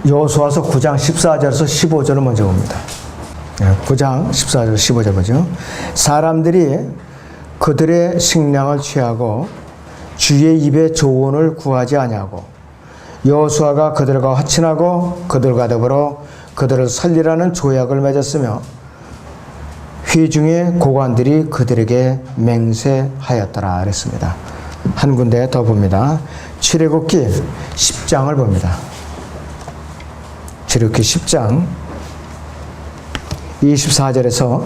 여호수아서 9장 14절에서 15절을 먼저 봅니다. 9장 14절 15절 보죠. 사람들이 그들의 식량을 취하고 주의 입에 조언을 구하지 아니하고 여호수아가 그들과 화친하고 그들과 더불어 그들을 살리라는 조약을 맺었으며 회중의 고관들이 그들에게 맹세하였더라 그랬습니다. 한 군데 더 봅니다. 출애굽기 10장을 봅니다. 출애굽기 10장 24절에서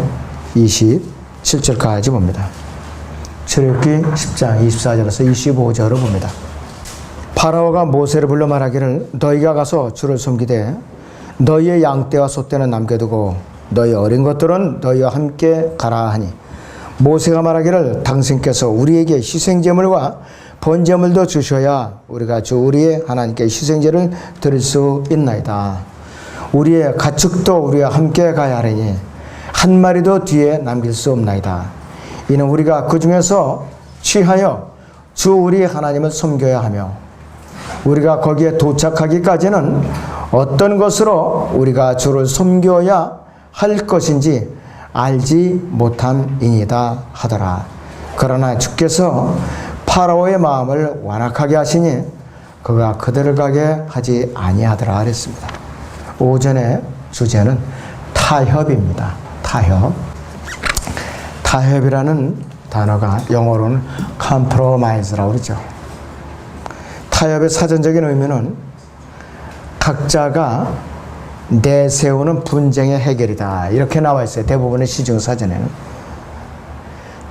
27절까지 봅니다. 출애굽기 10장 24절에서 25절을 봅니다. 파라오가 모세를 불러 말하기를 너희가 가서 주를 섬기되 너희의 양떼와 소떼는 남겨두고 너희 어린 것들은 너희와 함께 가라 하니 모세가 말하기를 당신께서 우리에게 희생제물과 번제물도 주셔야 우리가 주 우리의 하나님께 희생제를 드릴 수 있나이다. 우리의 가축도 우리와 함께 가야 하리니 한 마리도 뒤에 남길 수 없나이다. 이는 우리가 그 중에서 취하여 주 우리 하나님을 섬겨야 하며 우리가 거기에 도착하기까지는 어떤 것으로 우리가 주를 섬겨야 할 것인지 알지 못함이니다 하더라. 그러나 주께서 파라오의 마음을 완악하게 하시니 그가 그들을 가게 하지 아니하더라 그랬습니다. 오전의 주제는 타협입니다. 타협. 타협이라는 단어가 영어로는 compromise라고 그러죠. 타협의 사전적인 의미는 각자가 내세우는 분쟁의 해결이다. 이렇게 나와 있어요. 대부분의 시중 사전에는.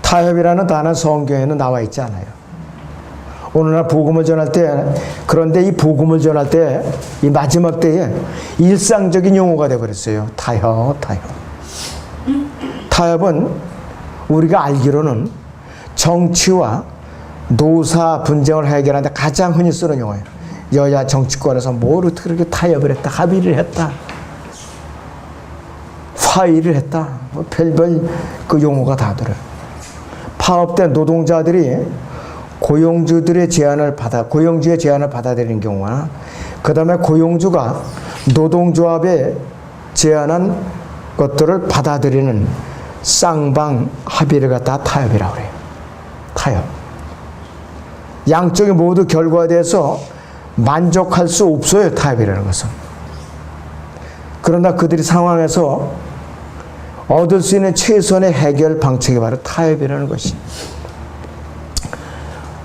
타협이라는 단어 성경에는 나와 있지 않아요. 오늘날 복음을 전할 때, 그런데 이 복음을 전할 때, 이 마지막 때에 일상적인 용어가 되어버렸어요. 타협. 타협은 우리가 알기로는 정치와 노사 분쟁을 해결하는데 가장 흔히 쓰는 용어예요. 여야 정치권에서 뭘 어떻게 그렇게 타협을 했다, 합의를 했다, 화의를 했다, 별별 그 용어가 다 들어요. 파업된 노동자들이 고용주의 제안을 받아들이는 경우나 그 다음에 고용주가 노동조합에 제안한 것들을 받아들이는 쌍방 합의를 갖다 타협이라고 그래요. 타협. 양쪽이 모두 결과에 대해서 만족할 수 없어요. 타협이라는 것은. 그러나 그들이 상황에서 얻을 수 있는 최선의 해결 방책이 바로 타협이라는 것이.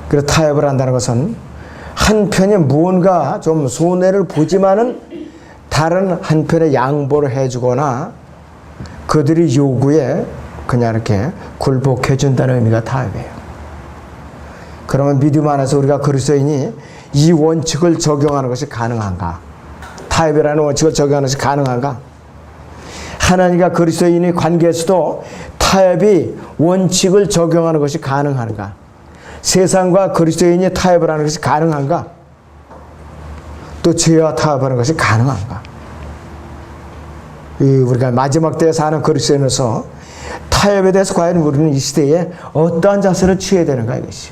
그래서 타협을 한다는 것은 한편이 무언가 좀 손해를 보지만은 다른 한편에 양보를 해주거나 그들이 요구에 그냥 이렇게 굴복해준다는 의미가 타협이에요. 그러면 믿음 안에서 우리가 그리스도인이 이 원칙을 적용하는 것이 가능한가? 타협이라는 원칙을 적용하는 것이 가능한가? 하나님과 그리스도인의 관계에서도 타협이 원칙을 적용하는 것이 가능한가? 세상과 그리스도인이 타협을 하는 것이 가능한가? 또 죄와 타협하는 것이 가능한가? 우리가 마지막 때에 사는 그리스도인으로서 타협에 대해서 과연 우리는 이 시대에 어떠한 자세를 취해야 되는가 이것이.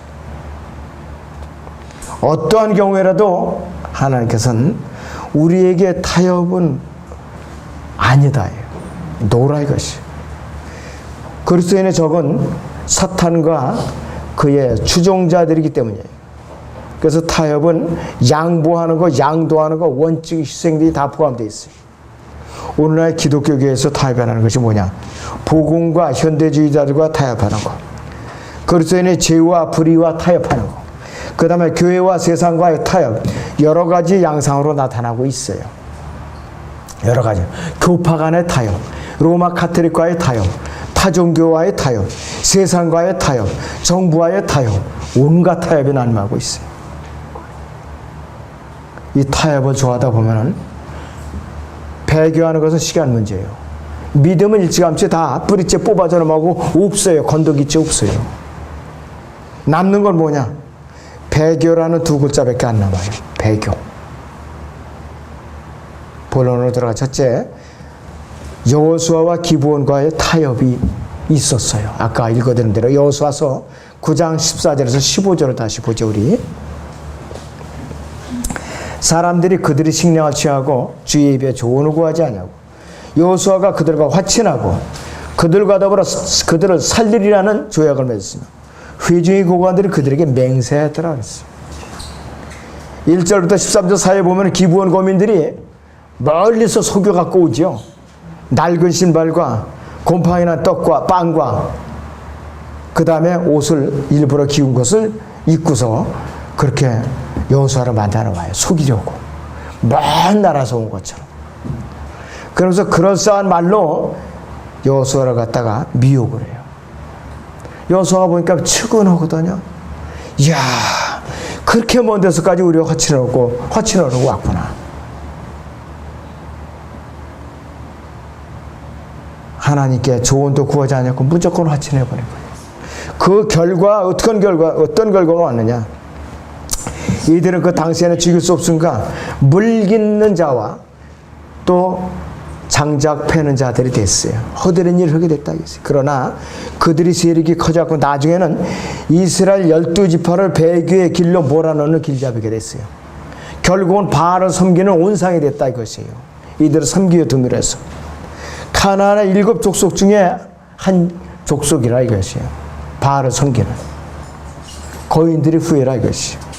어떠한 경우에라도 하나님께서는 우리에게 타협은 아니다. 노라 이것이. 그리스도인의 적은 사탄과 그의 추종자들이기 때문이에요. 그래서 타협은 양보하는 것, 양도하는 것, 원칙, 희생들이 다 포함되어 있어요. 오늘날 기독교계에서 타협하는 것이 뭐냐? 복음과 현대주의자들과 타협하는 것. 그리스도인의 죄와 불의와 타협하는 것. 그 다음에 교회와 세상과의 타협. 여러 가지 양상으로 나타나고 있어요. 여러 가지. 교파 간의 타협. 로마 카톨릭과의 타협. 타종교와의 타협. 세상과의 타협. 정부와의 타협. 온갖 타협이 난무하고 있어요. 이 타협을 좋아하다 보면은 배교하는 것은 시간 문제예요. 믿음은 일찌감치 다 뿌리째 뽑아져 넘어가고 없어요. 건더기째 없어요. 남는 건 뭐냐? 배교라는 두 글자밖에 안 남아요. 배교. 본론으로 들어가. 첫째, 여호수아와 기브온과의 타협이 있었어요. 아까 읽어드린 대로 여호수아서 9장 14절에서 15절을 다시 보죠. 우리 사람들이 그들이 식량을 취하고 주의 입에 조언을 구하지 아니하고 여호수아가 그들과 화친하고 그들과 더불어 그들을 살리리라는 조약을 맺었으며 회중의 고관들이 그들에게 맹세하였더라 그랬어요. 1절부터 13절 사이에 보면 기브온 거민들이 멀리서 속여 갖고 오지요. 낡은 신발과 곰팡이난 떡과 빵과 그 다음에 옷을 일부러 기운 것을 입고서 그렇게 여호수아를 만나러 와요. 속이려고. 먼 나라에서 온 것처럼. 그러면서 그럴싸한 말로 여호수아를 갖다가 미혹을 해요. 여호수아가 보니까 측은하거든요. 이야, 그렇게 먼 데서까지 우리가 화친하고 왔구나. 하나님께 조언도 구하지 않았고 무조건 화친해버린 거예요. 그 결과, 어떤 결과가 왔느냐. 이들은 그 당시에는 죽일 수 없으니까 물깃는 자와 또 장작 패는 자들이 됐어요. 허드렛 일을 하게 됐다. 그러나 그들이 세력이 커져갖고 나중에는 이스라엘 12지파를 배교의 길로 몰아넣는 길잡이게 됐어요. 결국은 바알을 섬기는 온상이 됐다 이것이에요. 이들을 섬기어 둠으로 해서. 가나안의 7족속 중에 한 족속이라 이것이에요. 바알을 섬기는. 거인들이 후예라 이것이에요.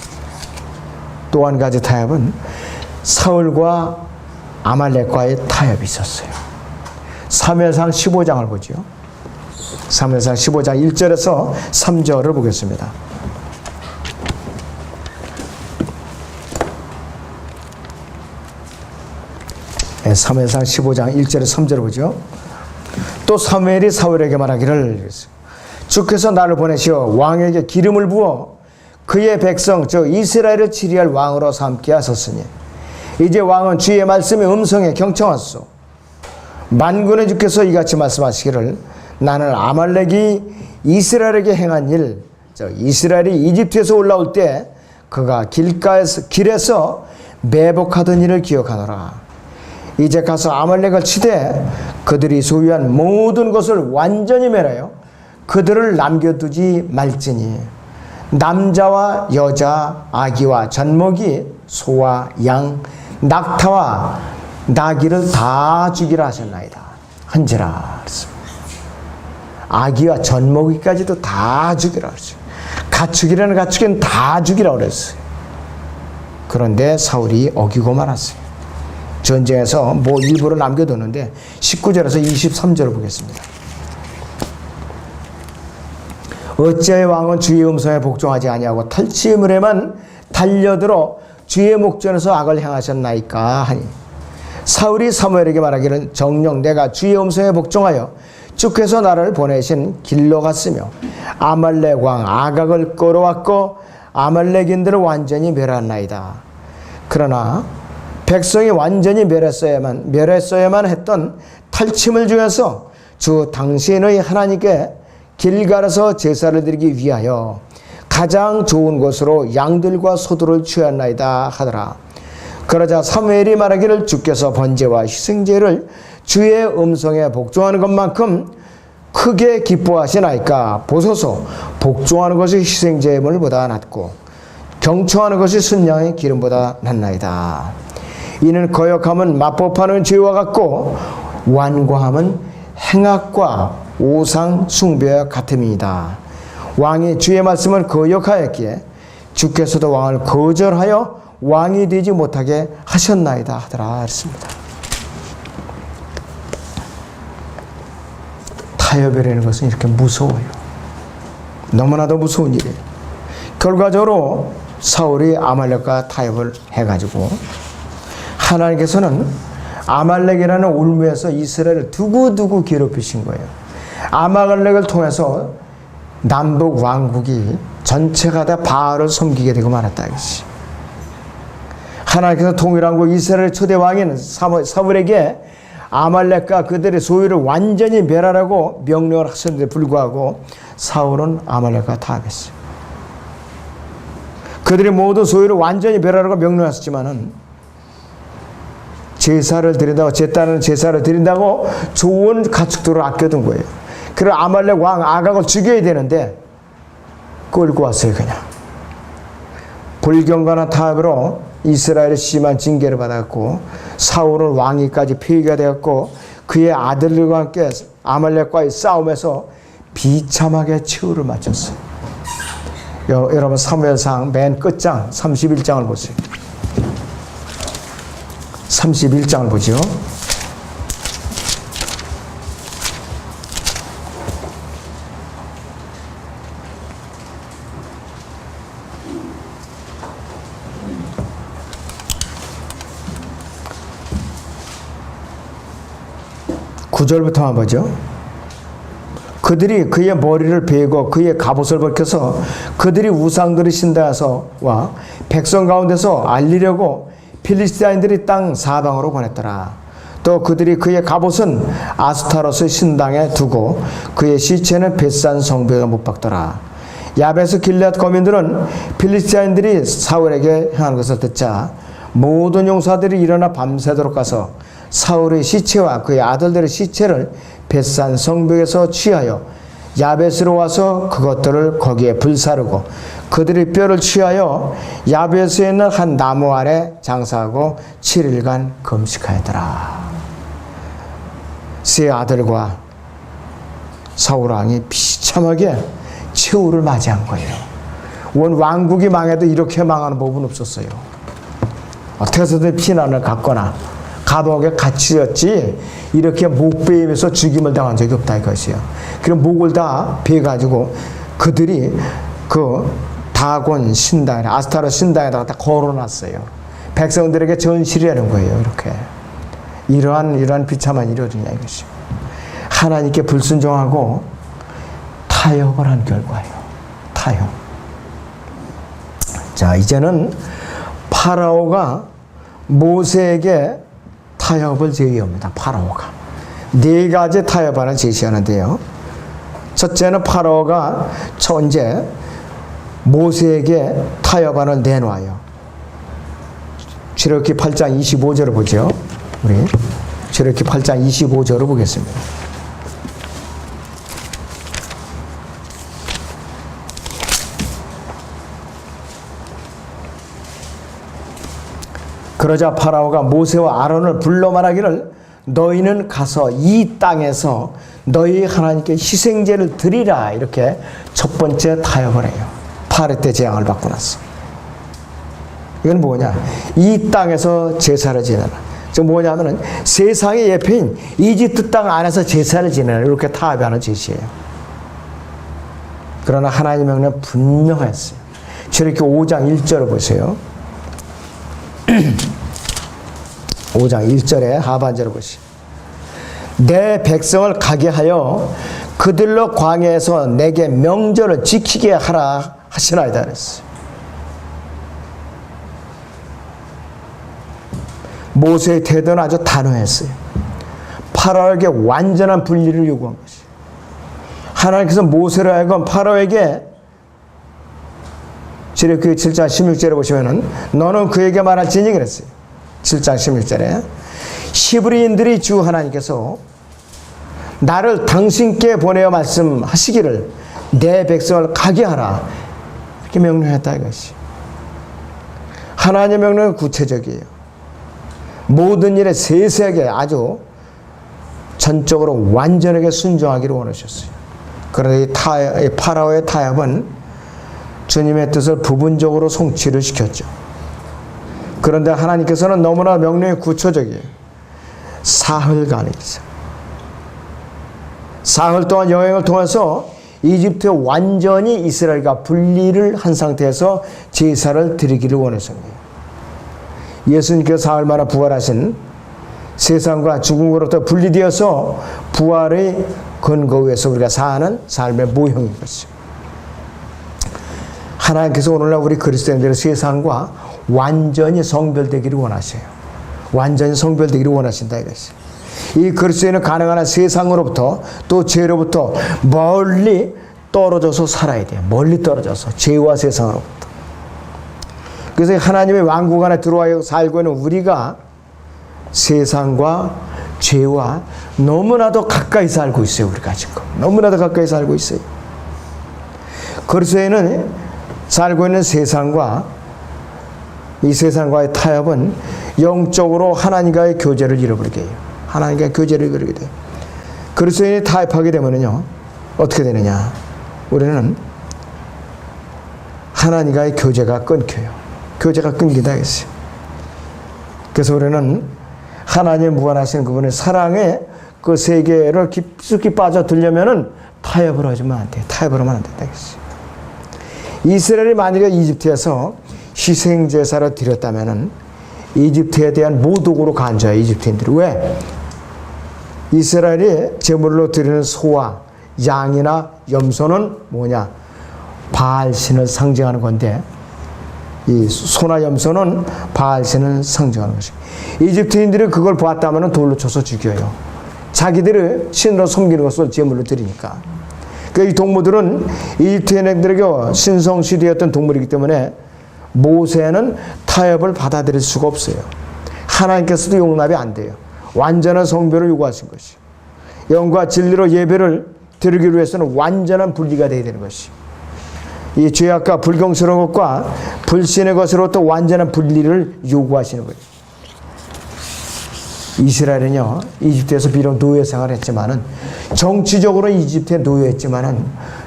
또 한 가지 타협은 사울과 아말렉과의 타협이 있었어요. 사무엘상 15장을 보죠. 사무엘상 15장 1절에서 3절을 보겠습니다. 네, 사무엘상 15장 1절에서 3절을 보죠. 또 사무엘이 사울에게 말하기를 주께서 나를 보내시어 왕에게 기름을 부어 그의 백성 즉 이스라엘을 치리할 왕으로 삼게 하셨으니 이제 왕은 주의 말씀의 음성에 경청하소서. 만군의 주께서 이같이 말씀하시기를 나는 아말렉이 이스라엘에게 행한 일 즉 이스라엘이 이집트에서 올라올 때 그가 길에서 매복하던 일을 기억하노라. 이제 가서 아말렉을 치되 그들이 소유한 모든 것을 완전히 멸하여 그들을 남겨두지 말지니 남자와 여자, 아기와 젖먹이, 소와 양, 낙타와 나귀를 다 죽이라 하셨나이다. 한지라. 아기와 젖먹이까지도 다 죽이라 그랬어요. 가축이라는 가축은 다 죽이라 그랬어요. 그런데 사울이 어기고 말았어요. 전쟁에서 뭐 일부러 남겨두는데 19절에서 23절을 보겠습니다. 어찌하여 왕은 주의 음성에 복종하지 아니하고 탈취물에만 달려들어 주의 목전에서 악을 행하셨나이까 하니 사울이 사무엘에게 말하기를 정녕 내가 주의 음성에 복종하여 주께서 나를 보내신 길로 갔으며 아말렉 왕 아각을 끌어왔고 아말렉인들을 완전히 멸하나이다. 그러나 백성이 완전히 멸했어야만 했던 탈취물 중에서 주 당신의 하나님께 길갈에서 제사를 드리기 위하여 가장 좋은 곳으로 양들과 소들을 취하나이다 하더라. 그러자 사무엘이 말하기를 주께서 번제와 희생제를 주의 음성에 복종하는 것만큼 크게 기뻐하시나이까 보소서. 복종하는 것이 희생제물보다 낫고 경청하는 것이 순양의 기름보다 낫나이다. 이는 거역함은 맞법하는 죄와 같고 완고함은 행악과 오상 숭배와 같음이다. 왕이 주의 말씀을 거역하였기에 주께서도 왕을 거절하여 왕이 되지 못하게 하셨나이다 하더라 했습니다. 타협이라는 것은 이렇게 무서워요. 너무나도 무서운 일이에요. 결과적으로 사울이 아말렉과 타협을 해가지고 하나님께서는 아말렉이라는 울무에서 이스라엘을 두고두고 괴롭히신 거예요. 아말렉을 통해서 남북 왕국이 전체가 다 바알을 섬기게 되고 말았다. 하나님께서 동일왕국 이스라엘 초대 왕인 사울에게 아말렉과 그들의 소유를 완전히 멸하라고 명령을 하셨는데 불구하고 사울은 아말렉과 타협했어요. 그들이 모두 소유를 완전히 멸하라고 명령했지만은 제사를 드린다고 제단은 제사를 드린다고 좋은 가축들을 아껴둔 거예요. 그래서 아말렉 왕 아각을 죽여야 되는데 끌고 왔어요. 그냥 불경건한 타협으로 이스라엘의 심한 징계를 받았고 사울은 왕위까지 폐위가 되었고 그의 아들들과 함께 아말렉과의 싸움에서 비참하게 최후를 마쳤어요. 여러분 사무엘상 맨 끝장 31장을 보세요. 31장을 보죠. 구절부터 한번 보죠. 그들이 그의 머리를 베고 그의 갑옷을 벗겨서 그들이 우상들을 신다해서와 백성 가운데서 알리려고 필리스티아인들이 땅 사방으로 보냈더라. 또 그들이 그의 갑옷은 아스타로스 신당에 두고 그의 시체는 벳산 성벽에 못 박더라. 야베스 길앗 거민들은 필리스티아인들이 사울에게 향한 것을 듣자 모든 용사들이 일어나 밤새도록 가서 사울의 시체와 그의 아들들의 시체를 벳산 성벽에서 취하여 야베스로 와서 그것들을 거기에 불사르고 그들의 뼈를 취하여 야베스에 있는 한 나무 아래 장사하고 7일간 금식하였더라. 세 아들과 사울 왕이 비참하게 최후를 맞이한 거예요. 원 왕국이 망해도 이렇게 망하는 법은 없었어요. 어떻게 해서든 피난을 갔거나 감옥에 갇혔지 이렇게 목 베이면서 죽임을 당한 적이 없다 이것이요. 그럼 목을 다 베가지고 그들이 그 다곤 신당에 아스타로 신당에다가 다 걸어놨어요. 백성들에게 전시를 하는 거예요. 이렇게 이러한 비참한 일이 어디냐 이것이. 하나님께 불순종하고 타협을 한 결과예요. 타협. 자, 이제는 파라오가 모세에게 타협을 제의합니다. 파라오가. 네 가지 타협안을 제시하는데요. 첫째는 파라오가 이제 모세에게 타협안을 내놔요. 출애굽기 8장 25절을 보죠. 우리 출애굽기 8장 25절을 보겠습니다. 그러자 파라오가 모세와 아론을 불러 말하기를 너희는 가서 이 땅에서 너희 하나님께 희생제를 드리라. 이렇게 첫 번째 타협을 해요. 파레 재앙을 받고 나서. 이건 뭐냐? 이 땅에서 제사를 지내라. 즉 뭐냐면은 세상의 예표인 이집트 땅 안에서 제사를 지내라. 이렇게 타협하는 제시예요. 그러나 하나님의 명령은 분명했어요. 출애굽기 5장 1절을 보세요. 5장 1절에 하반절을 보시오. 내 백성을 가게 하여 그들로 광야에서 내게 명절을 지키게 하라 하시나이다 그랬어요. 모세의 태도는 아주 단호했어요. 파라오에게 완전한 분리를 요구한 것이에요. 하나님께서 모세를 하여금 파라오에게 출애굽기 7장 16절에 보시면은 너는 그에게 말할지니 그랬어요. 7장 16절에 히브리인들이 주 하나님께서 나를 당신께 보내어 말씀하시기를 내 백성을 가게 하라 이렇게 명령했다 이것이. 하나님의 명령은 구체적이에요. 모든 일에 세세하게 아주 전적으로 완전하게 순종하기를 원하셨어요. 그런데 이 파라오의 타협은 주님의 뜻을 부분적으로 성취를 시켰죠. 그런데 하나님께서는 너무나 명령이 구체적이에요. 사흘간의 일상. 사흘 동안 여행을 통해서 이집트에 완전히 이스라엘과 분리를 한 상태에서 제사를 드리기를 원했습니다. 예수님께서 사흘만에 부활하신 세상과 죽음으로부터 분리되어서 부활의 근거 위에서 우리가 사는 삶의 모형인 것이죠. 하나님께서 오늘날 우리 그리스도인들의 세상과 완전히 성별되기를 원하셔요. 완전히 성별되기를 원하신다 이것이. 이 그리스도인은 가능한 한 세상으로부터 또 죄로부터 멀리 떨어져서 살아야 돼요. 멀리 떨어져서 죄와 세상으로부터. 그래서 하나님의 왕국 안에 들어와 살고 있는 우리가 세상과 죄와 너무나도 가까이 살고 있어요. 우리가 지금 너무나도 가까이 살고 있어요. 그리스도인은 살고 있는 세상과 이 세상과의 타협은 영적으로 하나님과의 교제를 잃어버리게 해요. 하나님과의 교제를 잃어버리게 돼요. 그리스도인이 타협하게 되면요, 어떻게 되느냐? 우리는 하나님과의 교제가 끊겨요. 교제가 끊긴다 했어요. 그래서 우리는 하나님 무한하신 그분의 사랑의 그 세계를 깊숙이 빠져들려면은 타협을 하지만 안 돼. 타협을 하면 안 된다 했어요. 이스라엘이 만약에 이집트에서 희생제사를 드렸다면은 이집트에 대한 모독으로 간주해요. 이집트인들이. 왜? 이스라엘이 제물로 드리는 소와 양이나 염소는 뭐냐? 바알신을 상징하는 건데, 이 소나 염소는 바알신을 상징하는 것이. 이집트인들이 그걸 보았다면 돌로 쳐서 죽여요. 자기들을 신으로 섬기는 것을 제물로 드리니까. 이 동물들은 이집트인들에게 신성시되었던 동물이기 때문에 모세는 타협을 받아들일 수가 없어요. 하나님께서도 용납이 안 돼요. 완전한 성별을 요구하신 것이. 영과 진리로 예배를 드리기 위해서는 완전한 분리가 되어야 되는 것이. 이 죄악과 불경스러운 것과 불신의 것으로부터 완전한 분리를 요구하시는 거예요. 이스라엘은요, 이집트에서 비록 노예 생활을 했지만은, 정치적으로는 이집트에 노예했지만은,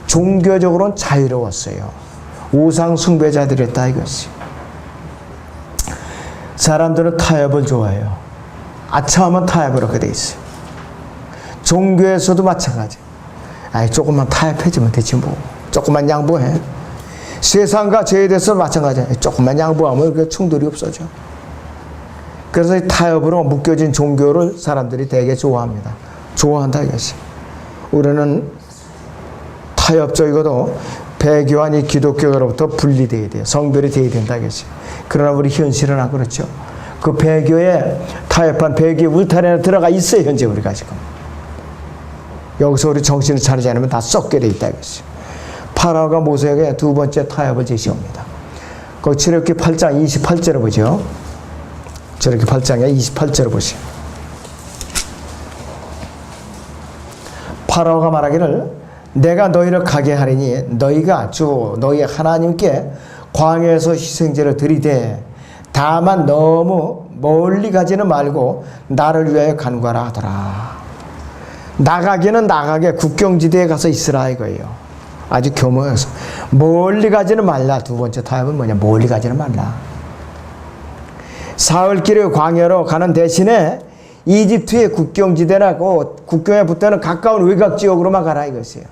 종교적으로는 자유로웠어요. 우상 숭배자들이었다 이것이. 사람들은 타협을 좋아해요. 아차하면 타협을 하게 돼 있어요. 종교에서도 마찬가지. 아이, 조금만 타협해주면 되지 뭐. 조금만 양보해. 세상과 죄에 대해서 마찬가지야. 조금만 양보하면 그 충돌이 없어져. 그래서 이 타협으로 묶여진 종교를 사람들이 되게 좋아합니다. 좋아한다 이것이. 우리는 타협적이고도 배교한 이 기독교로부터 분리되어야 돼요. 성별이 되어야 된다 이것이. 그러나 우리 현실은 안 그렇죠. 그 배교에 타협한 배교의 울타리에 들어가 있어요. 현재 우리가 지금. 여기서 우리 정신을 차리지 않으면 다 썩게 돼 있다 이것이. 파라오가 모세에게 두 번째 타협을 제시합니다. 그 출애굽기 8장 28절을 보죠. 출애굽기 8장에 28절을 보시오. 파라오가 말하기를 내가 너희를 가게 하리니 너희가 주 너희 하나님께 광야에서 희생제를 드리되 다만 너무 멀리 가지는 말고 나를 위하여 간구하라 하더라. 나가기는 나가게 국경지대에 가서 있으라 이거예요. 아주 교묘해서 멀리 가지는 말라. 두 번째 타협은 뭐냐? 멀리 가지는 말라. 사흘길의 광야로 가는 대신에 이집트의 국경지대나 그 국경에 붙는 가까운 외곽 지역으로만 가라 이것이에요.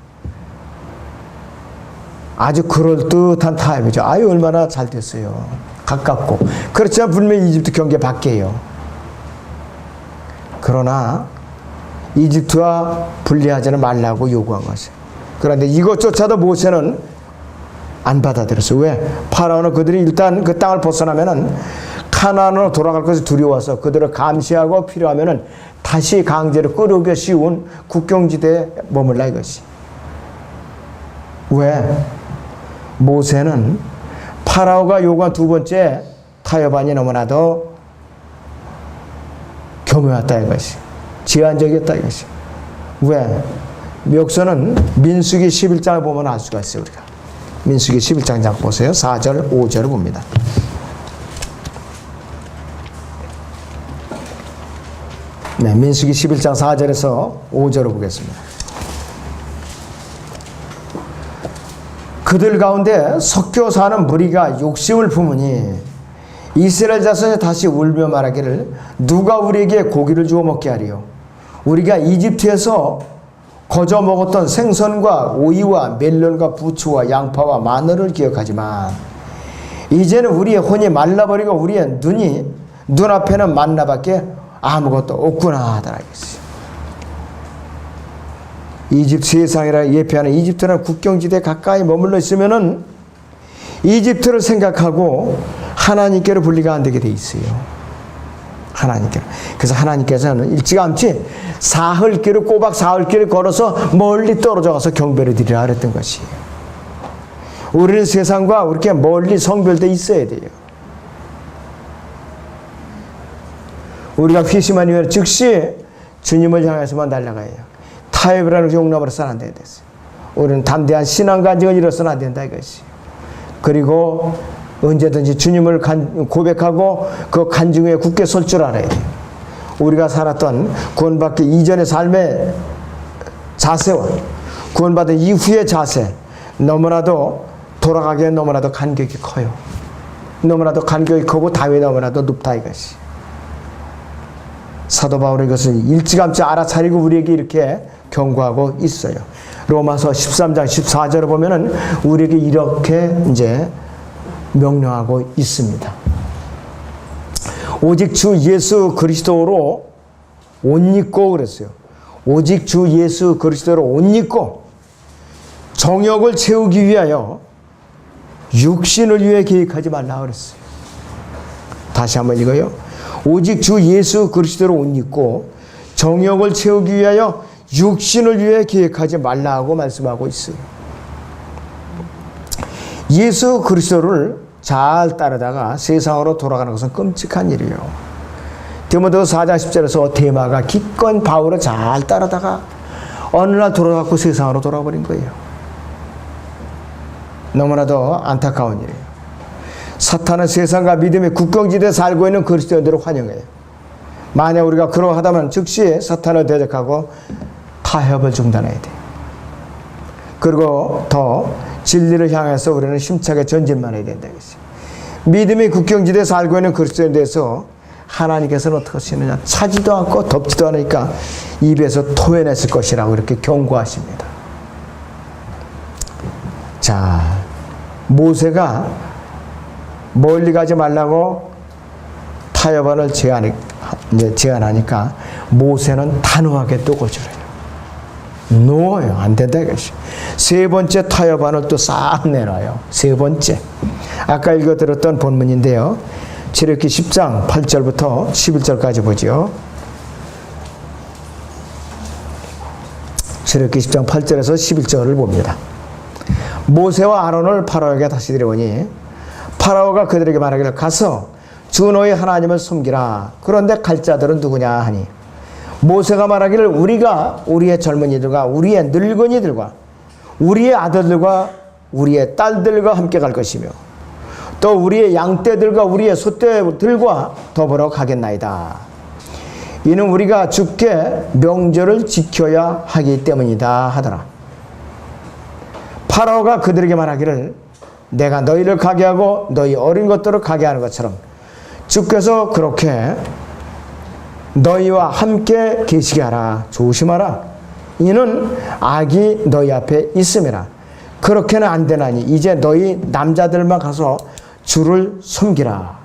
아주 그럴듯한 타협이죠. 아유 얼마나 잘 됐어요. 가깝고. 그렇지만 분명히 이집트 경계 밖이에요. 그러나 이집트와 분리하지는 말라고 요구한 것이에요. 그런데 이것조차도 모세는 안 받아들였어요. 왜? 파라오는 그들이 일단 그 땅을 벗어나면은 가나안으로 돌아갈 것을 두려워서 그들을 감시하고 필요하면은 다시 강제로 끌어오기 쉬운 국경지대에 머물라 이것이. 왜? 모세는 파라오가 요구한 두 번째 타협안이 너무나도 교묘했다 이것이. 제한적이었다 이것이. 왜? 역사는 민수기 11장을 보면 알 수가 있어요. 우리가 민수기 11장 보세요. 4절 5절을 봅니다. 네, 민수기 11장 4절에서 5절을 보겠습니다. 그들 가운데 섞여 사는 무리가 욕심을 품으니 이스라엘 자손이 다시 울며 말하기를 누가 우리에게 고기를 주어 먹게 하리요. 우리가 이집트에서 거저 먹었던 생선과 오이와 멜론과 부추와 양파와 마늘을 기억하지만 이제는 우리의 혼이 말라버리고 우리의 눈앞에는 만나밖에 아무것도 없구나 하더라. 이집트 세상이라 예표하는 이집트는 국경지대 가까이 머물러 있으면은 이집트를 생각하고 하나님께로 분리가 안 되게 돼 있어요. 하나님께로. 그래서 하나님께서는 일찌감치 사흘길을 꼬박 사흘길을 걸어서 멀리 떨어져 가서 경배를 드리라 그랬던 것이에요. 우리는 세상과 이렇게 멀리 성별돼 있어야 돼요. 우리가 회심한 이후에 즉시 주님을 향해서만 날아가야 해요. 타협이라는 용납을 해서는 안 되겠어요. 우리는 담대한 신앙 간증을 이뤄서는 안 된다 이것이. 그리고 언제든지 주님을 고백하고 그 간증 위에 굳게 설 줄 알아야 돼요. 우리가 살았던 구원받기 이전의 삶의 자세와 구원받은 이후의 자세, 너무나도 돌아가기에 너무나도 간격이 커요. 너무나도 간격이 크고 다윗 너무나도 높다 이것이. 사도 바울은 이것을 일찌감치 알아차리고 우리에게 이렇게 경고하고 있어요. 로마서 13장 14절을 보면은 우리에게 이렇게 이제 명령하고 있습니다. 오직 주 예수 그리스도로 옷 입고 그랬어요. 오직 주 예수 그리스도로 옷 입고 정욕을 채우기 위하여 육신을 위해 계획하지 말라 그랬어요. 다시 한번 읽어요. 오직 주 예수 그리스도로 옷 입고 정욕을 채우기 위하여 육신을 위해 계획하지 말라고 말씀하고 있어요. 예수 그리스도를 잘 따르다가 세상으로 돌아가는 것은 끔찍한 일이에요. 디모데후서 4장 10절에서 데마가 기꺼이 바울을 잘 따르다가 어느 날 돌아가고 세상으로 돌아버린 거예요. 너무나도 안타까운 일이에요. 사탄은 세상과 믿음의 국경지대에 살고 있는 그리스도인들을 환영해요. 만약 우리가 그러하다면 즉시 사탄을 대적하고 타협을 중단해야 돼요. 그리고 더 진리를 향해서 우리는 힘차게 전진만 해야 된다. 믿음의 국경지대에 살고 있는 그리스도인에 대해서 하나님께서는 어떻게 하시느냐? 차지도 않고 덮지도 않으니까 입에서 토해냈을 것이라고 이렇게 경고하십니다. 자, 모세가 멀리 가지 말라고 타협안을 제안하니까 모세는 단호하게 또 거절해요. 노예요. 안 된다 이것이. 세 번째 타협안을 또 싹 내놔요. 세 번째. 아까 읽어드렸던 본문인데요. 출애굽기 10장 8절부터 11절까지 보죠. 출애굽기 10장 8절에서 11절을 봅니다. 모세와 아론을 파라오에게 다시 데려오니 파라오가 그들에게 말하기를 가서 주 너희 하나님을 섬기라. 그런데 갈 자들은 누구냐 하니 모세가 말하기를 우리가 우리의 젊은이들과 우리의 늙은이들과 우리의 아들들과 우리의 딸들과 함께 갈 것이며 또 우리의 양떼들과 우리의 소떼들과 더불어 가겠나이다. 이는 우리가 주께 명절을 지켜야 하기 때문이다 하더라. 파라오가 그들에게 말하기를 내가 너희를 가게 하고 너희 어린 것들을 가게 하는 것처럼 주께서 그렇게 너희와 함께 계시게 하라. 조심하라. 이는 악이 너희 앞에 있음이라. 그렇게는 안 되나니 이제 너희 남자들만 가서 주를 섬기라.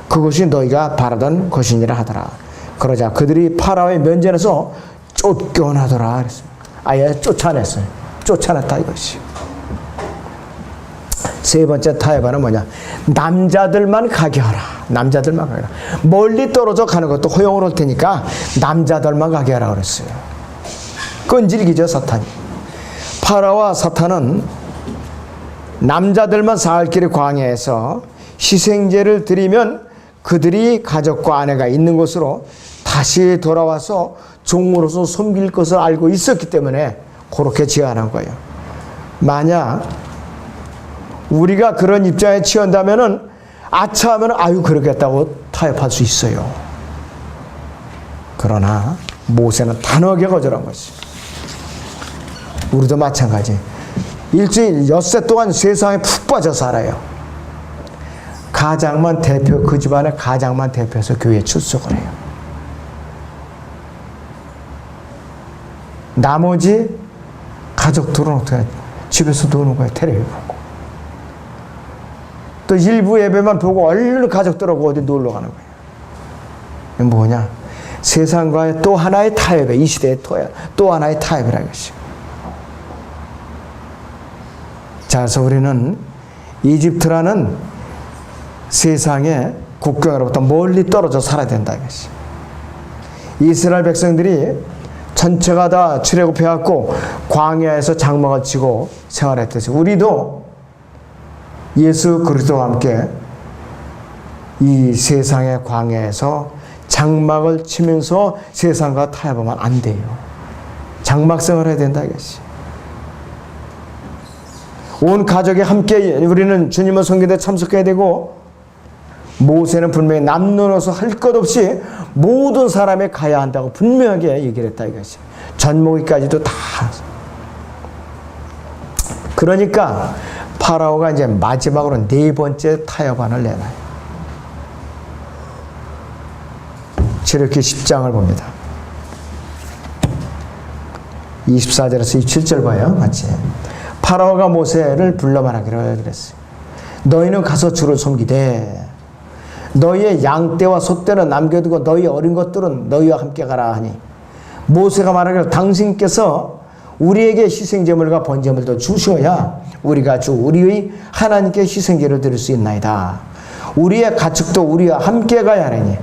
그것이 너희가 바라던 것이니라 하더라. 그러자 그들이 파라오의 면전에서 쫓겨나더라 그랬습니다. 아예 쫓아냈어요. 쫓아냈다 이것이. 세 번째 타협안은 뭐냐? 남자들만 가게 하라. 남자들만 가게 하라. 멀리 떨어져 가는 것도 허용을 할 테니까 남자들만 가게 하라 그랬어요. 끈질기죠 사탄이. 파라오와 사탄은 남자들만 살 길의 광야에서 희생제를 드리면 그들이 가족과 아내가 있는 곳으로 다시 돌아와서 종으로서 섬길 것을 알고 있었기 때문에 그렇게 제안한 거예요. 만약 우리가 그런 입장에 취한다면은 아차하면 아유 그러겠다고 타협할 수 있어요. 그러나 모세는 단호하게 거절한 것이. 우리도 마찬가지. 일주일 엿새 동안 세상에 푹 빠져 살아요. 가장만 대표, 그 집안의 가장만 대표해서 교회에 출석을 해요. 나머지 가족들은 어떻게 집에서 노는 거예요. 텔레비전 보고. 또 일부 예배만 보고 얼른 가족들하고 어디 놀러 가는 거예요. 이게 뭐냐? 세상과의 또 하나의 타협이에요. 이 시대의 또 하나의 타협이라는 것이죠. 자, 그래서 우리는 이집트라는 세상의 국경으로부터 멀리 떨어져 살아야 된다 이것이. 이스라엘 백성들이 전체가 다 출애굽해갖고 광야에서 장막을 치고 생활했듯이 우리도 예수 그리스도와 함께 이 세상의 광야에서 장막을 치면서 세상과 타협하면 안 돼요. 장막 생활을 해야 된다 이것이. 온 가족이 함께 우리는 주님을 섬기는 데 참석해야 되고, 모세는 분명히 남녀노소 할 것 없이 모든 사람이 가야 한다고 분명하게 얘기를 했다 이것이. 젖먹이까지도 다. 그러니까 파라오가 이제 마지막으로 네 번째 타협안을 내놔요. 출애굽기 10장을 봅니다. 24절에서 27절 봐요. 같이. 파라오가 모세를 불러 말하기를 그랬어요. 너희는 가서 주를 섬기되 너희의 양떼와 소떼는 남겨두고 너희 어린 것들은 너희와 함께 가라 하니, 모세가 말하기를 당신께서 우리에게 희생제물과 번제물도 주셔야 우리가 주 우리의 하나님께 희생제를 드릴 수 있나이다. 우리의 가축도 우리와 함께 가야 하니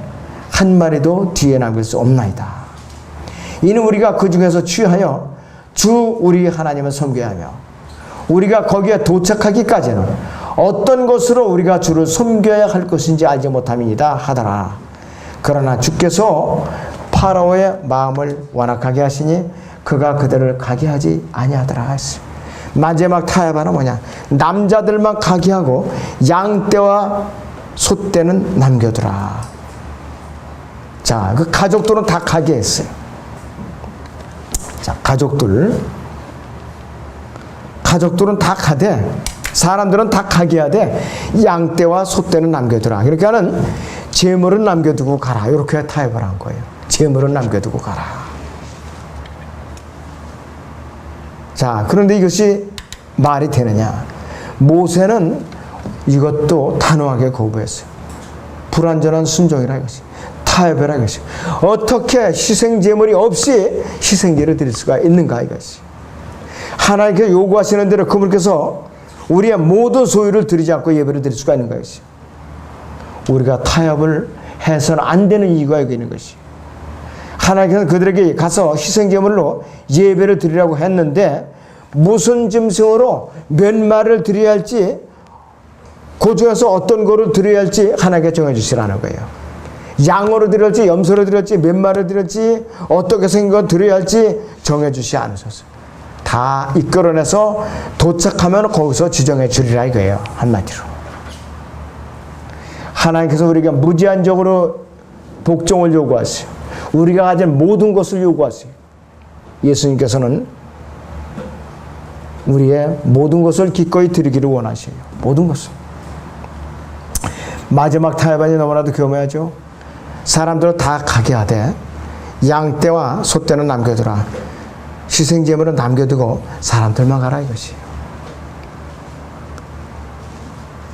한 마리도 뒤에 남길 수 없나이다. 이는 우리가 그 중에서 취하여 주 우리 하나님을 섬겨야 하며 우리가 거기에 도착하기까지는 어떤 것으로 우리가 주를 섬겨야 할 것인지 알지 못함이니이다 하더라. 그러나 주께서 파라오의 마음을 완악하게 하시니 그가 그들을 가게 하지 아니하더라 했어요. 마지막 타협안은 뭐냐? 남자들만 가게 하고 양떼와 소떼는 남겨두라. 자, 그 가족들은 다 가게 했어요. 자, 가족들은 다 가되 사람들은 다 가게 하되 양떼와 소떼는 남겨두라. 그러니까는 재물은 남겨두고 가라. 이렇게 타협을 한 거예요. 재물은 남겨두고 가라. 자, 그런데 이것이 말이 되느냐? 모세는 이것도 단호하게 거부했어요. 불완전한 순종이라 이것이. 타협이라 이것이. 어떻게 희생제물이 없이 희생제를 드릴 수가 있는가 이것이. 하나님께서 요구하시는 대로 그분께서 우리의 모든 소유를 드리지 않고 예배를 드릴 수가 있는 것이. 우리가 타협을 해서는 안 되는 이유가 여기 있는 것이. 하나님께서 그들에게 가서 희생제물로 예배를 드리라고 했는데 무슨 짐승으로 몇 마리를 드려야 할지, 그 중에서 어떤 거를 드려야 할지 하나님께 정해주시라는 거예요. 양으로 드려야 할지, 염소로 드려야 할지, 몇 마리를 드려야 할지, 어떻게 생긴 거 드려야 할지 정해주시 않으셨어요. 다 이끌어내서 도착하면 거기서 지정해 주리라 이거예요. 한마디로. 하나님께서 우리가 무제한적으로 복종을 요구하세요. 우리가 가진 모든 것을 요구하세요. 예수님께서는 우리의 모든 것을 기꺼이 드리기를 원하셔요. 모든 것을. 마지막 타협안이 너무나도 교묘하죠. 사람들을 다 가게 하되 양떼와 소떼는 남겨두라. 희생제물은 남겨두고 사람들만 가라 이것이에요.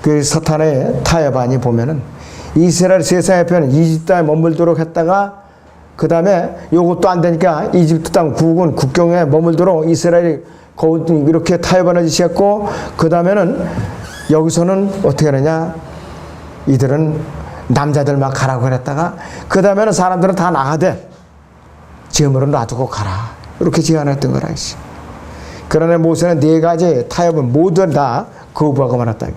그 사탄의 타협안이 보면은 이스라엘 세상의 표현은 이집트 땅에 머물도록 했다가 그 다음에 요것도 안 되니까 이집트 땅 국경에 머물도록 이스라엘이 이렇게 타협안을 지시했고, 그 다음에는 여기서는 어떻게 하느냐, 이들은 남자들만 가라고 그랬다가 그 다음에는 사람들은 다 나가되 제물은 놔두고 가라 이렇게 제안했던 거라. 그러나 모세는 네 가지 타협을 모두 다 거부하고 말았다.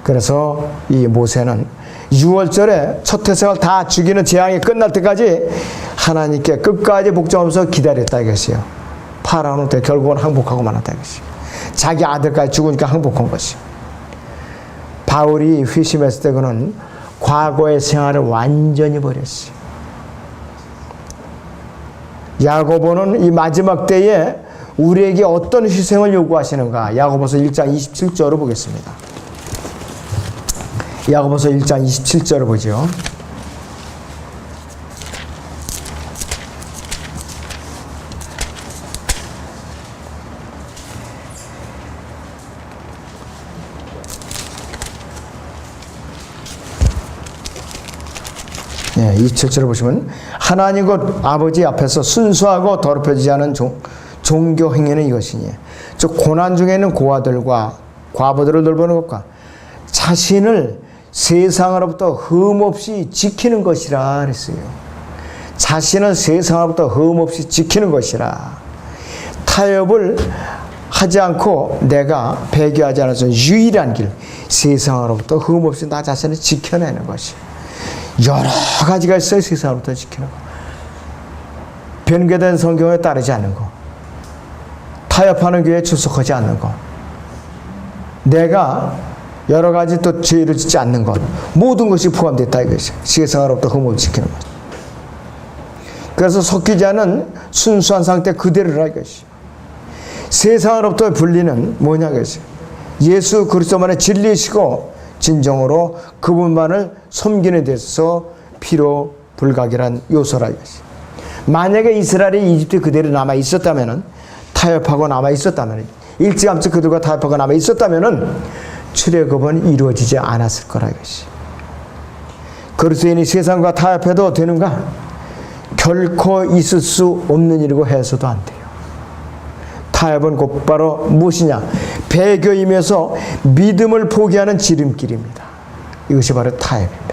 그래서 이 모세는 6월절에 첫 태생을 다 죽이는 재앙이 끝날 때까지 하나님께 끝까지 복종하면서 기다렸다 이것이요. 파라오는 결국은 항복하고 말았다 이것이. 자기 아들까지 죽으니까 항복한 것이. 바울이 회심했을 때 그는 과거의 생활을 완전히 버렸어요. 야고보는 이 마지막 때에 우리에게 어떤 희생을 요구하시는가? 야고보서 1장 27절을 보겠습니다. 야고보서 1장 27절을 보죠. 네, 27절을 보시면 하나님 곧 아버지 앞에서 순수하고 더럽혀지지 않은 종교 행위는 이것이니, 즉 고난 중에 있는 고아들과 과부들을 돌보는 것과 자신을 세상으로부터 흠없이 지키는 것이라 그랬어요. 자신을 세상으로부터 흠없이 지키는 것이라. 타협을 하지 않고 내가 배교하지 않아서 유일한 길, 세상으로부터 흠없이 나 자신을 지켜내는 것이. 여러 가지가 있어요. 세상으로부터 지키는 거. 변개된 성경에 따르지 않는 거. 타협하는 교회에 출석하지 않는 것, 내가 여러 가지 또 죄를 짓지 않는 것, 모든 것이 포함됐다 이것이. 세상으로부터 흠을 지키는 것. 그래서 섞이지 않은 순수한 상태 그대로라 이것이. 세상으로부터 분리는 뭐냐 이것이. 예수 그리스도만의 진리이시고 진정으로 그분만을 섬기는 데서 필요 불가결한 요소라 이것이. 만약에 이스라엘이 이집트에 그대로 남아 있었다면은, 타협하고 남아 있었다면, 일찌감치 그들과 타협하고 남아 있었다면은 출애굽은 이루어지지 않았을 거라 이것이. 그리스도인이 세상과 타협해도 되는가? 결코 있을 수 없는 일이고 해서도 안 돼요. 타협은 곧바로 무엇이냐? 배교임에서 믿음을 포기하는 지름길입니다. 이것이 바로 타협입니다.